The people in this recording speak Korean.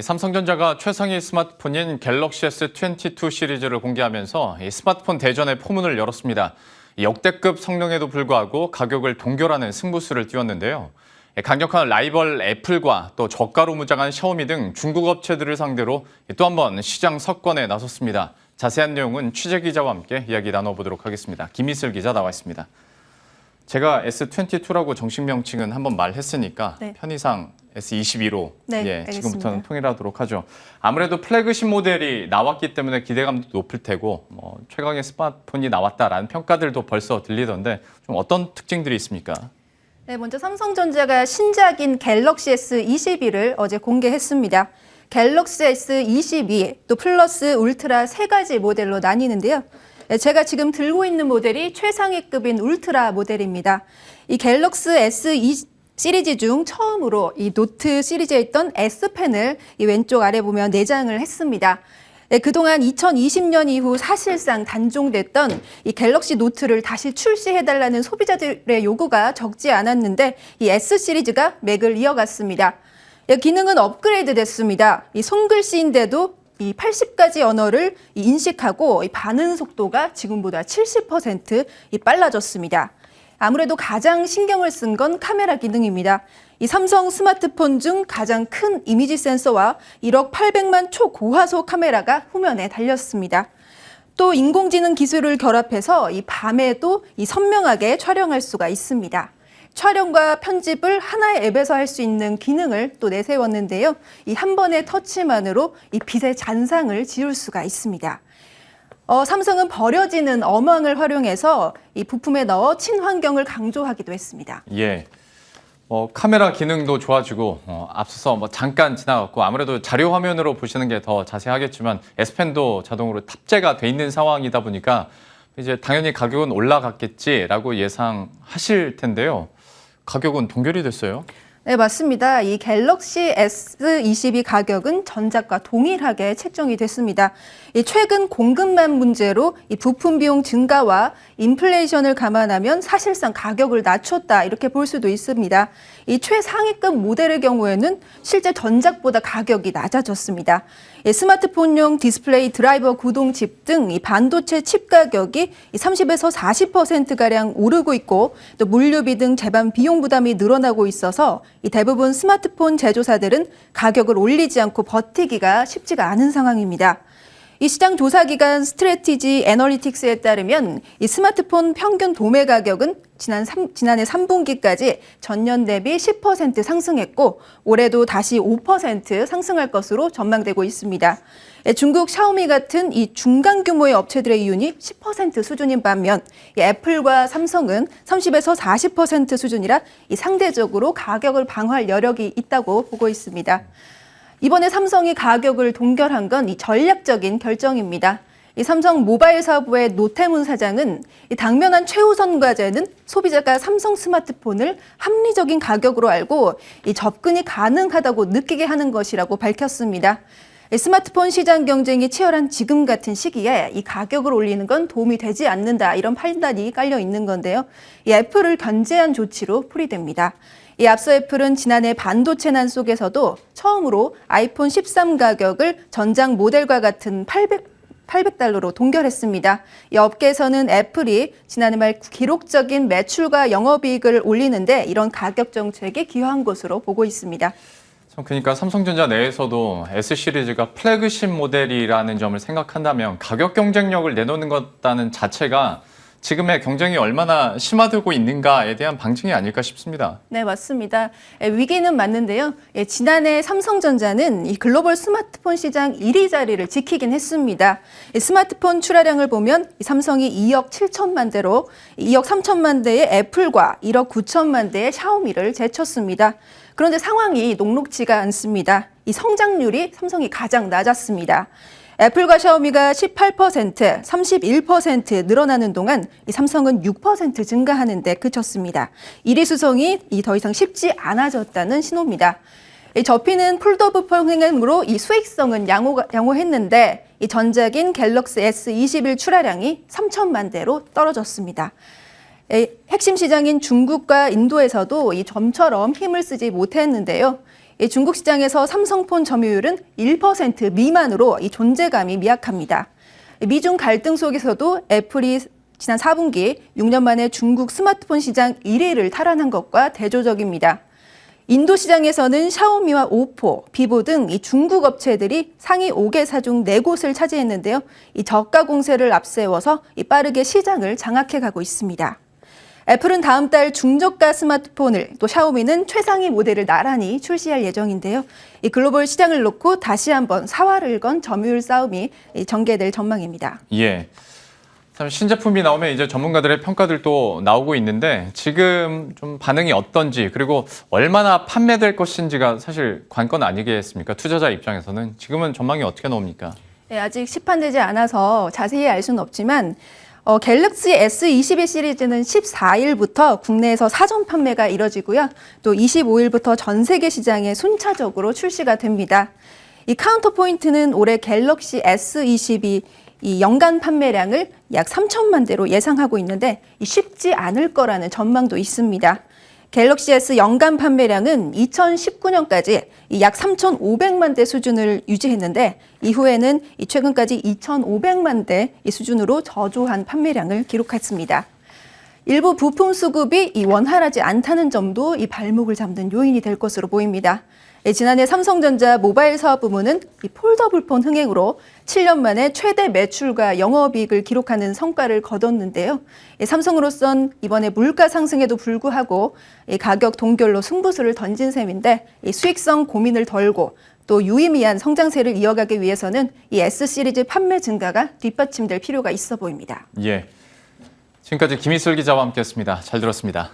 삼성전자가 최상위 스마트폰인 갤럭시 S22 시리즈를 공개하면서 스마트폰 대전의 포문을 열었습니다. 역대급 성능에도 불구하고 가격을 동결하는 승부수를 띄웠는데요. 강력한 라이벌 애플과 또 저가로 무장한 샤오미 등 중국 업체들을 상대로 또 한 번 시장 석권에 나섰습니다. 자세한 내용은 취재 기자와 함께 이야기 나눠보도록 하겠습니다. 김희슬 기자 나와 있습니다. 제가 S22라고 정식 명칭은 한번 말했으니까 편의상 S22로 지금부터는 통일하도록 하죠. 아무래도 플래그십 모델이 나왔기 때문에 기대감도 높을 테고 최강의 스마트폰이 나왔다라는 평가들도 벌써 들리던데 좀 어떤 특징들이 있습니까? 네, 먼저 삼성전자가 신작인 갤럭시 S22를 어제 공개했습니다. 갤럭시 S22, 또 플러스, 울트라 세 가지 모델로 나뉘는데요. 제가 지금 들고 있는 모델이 최상위급인 울트라 모델입니다. 이 갤럭시 S2 시리즈 중 처음으로 이 노트 시리즈에 있던 S펜을 이 왼쪽 아래 보면 내장을 했습니다. 그동안 2020년 이후 사실상 단종됐던 이 갤럭시 노트를 다시 출시해달라는 소비자들의 요구가 적지 않았는데 이 S 시리즈가 맥을 이어갔습니다. 기능은 업그레이드 됐습니다. 이 손글씨인데도 이 80가지 언어를 인식하고 반응 속도가 지금보다 70% 빨라졌습니다. 아무래도 가장 신경을 쓴 건 카메라 기능입니다. 이 삼성 스마트폰 중 가장 큰 이미지 센서와 1억 800만 초고화소 카메라가 후면에 달렸습니다. 또 인공지능 기술을 결합해서 이 밤에도 선명하게 촬영할 수가 있습니다. 촬영과 편집을 하나의 앱에서 할 수 있는 기능을 또 내세웠는데요. 이 한 번의 터치만으로 이 빛의 잔상을 지울 수가 있습니다. 삼성은 버려지는 어망을 활용해서 이 부품에 넣어 친환경을 강조하기도 했습니다. 예. 카메라 기능도 좋아지고 앞서서 잠깐 지나갔고 아무래도 자료 화면으로 보시는 게 더 자세하겠지만 S펜도 자동으로 탑재가 돼 있는 상황이다 보니까 이제 당연히 가격은 올라갔겠지라고 예상하실 텐데요. 가격은 동결이 됐어요? 네, 맞습니다. 이 갤럭시 S22 가격은 전작과 동일하게 책정이 됐습니다. 최근 공급만 문제로 이 부품 비용 증가와 인플레이션을 감안하면 사실상 가격을 낮췄다 이렇게 볼 수도 있습니다. 이 최상위급 모델의 경우에는 실제 전작보다 가격이 낮아졌습니다. 스마트폰용 디스플레이 드라이버 구동칩 등 이 반도체 칩 가격이 30에서 40%가량 오르고 있고 또 물류비 등 제반 비용 부담이 늘어나고 있어서 이 대부분 스마트폰 제조사들은 가격을 올리지 않고 버티기가 쉽지가 않은 상황입니다. 이 시장 조사기관 스트래티지 애널리틱스에 따르면 이 스마트폰 평균 도매 가격은 지난해 3분기까지 전년 대비 10% 상승했고 올해도 다시 5% 상승할 것으로 전망되고 있습니다. 중국 샤오미 같은 이 중간 규모의 업체들의 이윤이 10% 수준인 반면 애플과 삼성은 30에서 40% 수준이라 이 상대적으로 가격을 방어할 여력이 있다고 보고 있습니다. 이번에 삼성이 가격을 동결한 건 이 전략적인 결정입니다. 이 삼성 모바일 사업부의 노태문 사장은 이 당면한 최우선 과제는 소비자가 삼성 스마트폰을 합리적인 가격으로 알고 이 접근이 가능하다고 느끼게 하는 것이라고 밝혔습니다. 스마트폰 시장 경쟁이 치열한 지금 같은 시기에 이 가격을 올리는 건 도움이 되지 않는다 이런 판단이 깔려 있는 건데요. 이 애플을 견제한 조치로 풀이됩니다. 이 앞서 애플은 지난해 반도체 난 속에서도 처음으로 아이폰 13 가격을 전작 모델과 같은 800달러로 동결했습니다. 이 업계에서는 애플이 지난해 말 기록적인 매출과 영업이익을 올리는데 이런 가격 정책에 기여한 것으로 보고 있습니다. 그러니까 삼성전자 내에서도 S 시리즈가 플래그십 모델이라는 점을 생각한다면 가격 경쟁력을 내놓는 것다는 자체가 지금의 경쟁이 얼마나 심화되고 있는가에 대한 방증이 아닐까 싶습니다. 네, 맞습니다. 위기는 맞는데요. 지난해 삼성전자는 이 글로벌 스마트폰 시장 1위 자리를 지키긴 했습니다. 스마트폰 출하량을 보면 삼성이 2억 7천만 대로 2억 3천만 대의 애플과 1억 9천만 대의 샤오미를 제쳤습니다. 그런데 상황이 녹록지가 않습니다. 이 성장률이 삼성이 가장 낮았습니다. 애플과 샤오미가 18%, 31% 늘어나는 동안 이 삼성은 6% 증가하는 데 그쳤습니다. 1위 수성이 더 이상 쉽지 않아졌다는 신호입니다. 접히는 폴더블 평행으로 이 수익성은 양호했는데 이 전작인 갤럭시 S21 출하량이 3천만 대로 떨어졌습니다. 핵심 시장인 중국과 인도에서도 이 점처럼 힘을 쓰지 못했는데요. 이 중국 시장에서 삼성폰 점유율은 1% 미만으로 이 존재감이 미약합니다. 미중 갈등 속에서도 애플이 지난 4분기 6년 만에 중국 스마트폰 시장 1위를 탈환한 것과 대조적입니다. 인도 시장에서는 샤오미와 오포, 비보 등 이 중국 업체들이 상위 5개사 중 4곳을 차지했는데요. 이 저가 공세를 앞세워서 빠르게 시장을 장악해 가고 있습니다. 애플은 다음 달 중저가 스마트폰을, 또 샤오미는 최상위 모델을 나란히 출시할 예정인데요. 이 글로벌 시장을 놓고 다시 한번 사활을 건 점유율 싸움이 전개될 전망입니다. 예. 참 신제품이 나오면 이제 전문가들의 평가들도 나오고 있는데 지금 좀 반응이 어떤지 그리고 얼마나 판매될 것인지가 사실 관건 아니겠습니까? 투자자 입장에서는 지금은 전망이 어떻게 나옵니까? 네, 아직 시판되지 않아서 자세히 알 수는 없지만 갤럭시 S22 시리즈는 14일부터 국내에서 사전 판매가 이뤄지고요. 또 25일부터 전 세계 시장에 순차적으로 출시가 됩니다. 이 카운터 포인트는 올해 갤럭시 S22 이 연간 판매량을 약 3천만 대로 예상하고 있는데 쉽지 않을 거라는 전망도 있습니다. 갤럭시 S 연간 판매량은 2019년까지 약 3,500만 대 수준을 유지했는데 이후에는 최근까지 2,500만 대 수준으로 저조한 판매량을 기록했습니다. 일부 부품 수급이 원활하지 않다는 점도 발목을 잡는 요인이 될 것으로 보입니다. 지난해 삼성전자 모바일 사업 부문은 폴더블폰 흥행으로 7년 만에 최대 매출과 영업이익을 기록하는 성과를 거뒀는데요. 삼성으로선 이번에 물가 상승에도 불구하고 가격 동결로 승부수를 던진 셈인데 수익성 고민을 덜고 또 유의미한 성장세를 이어가기 위해서는 이 S 시리즈 판매 증가가 뒷받침될 필요가 있어 보입니다. 예. 지금까지 김희슬 기자와 함께했습니다. 잘 들었습니다.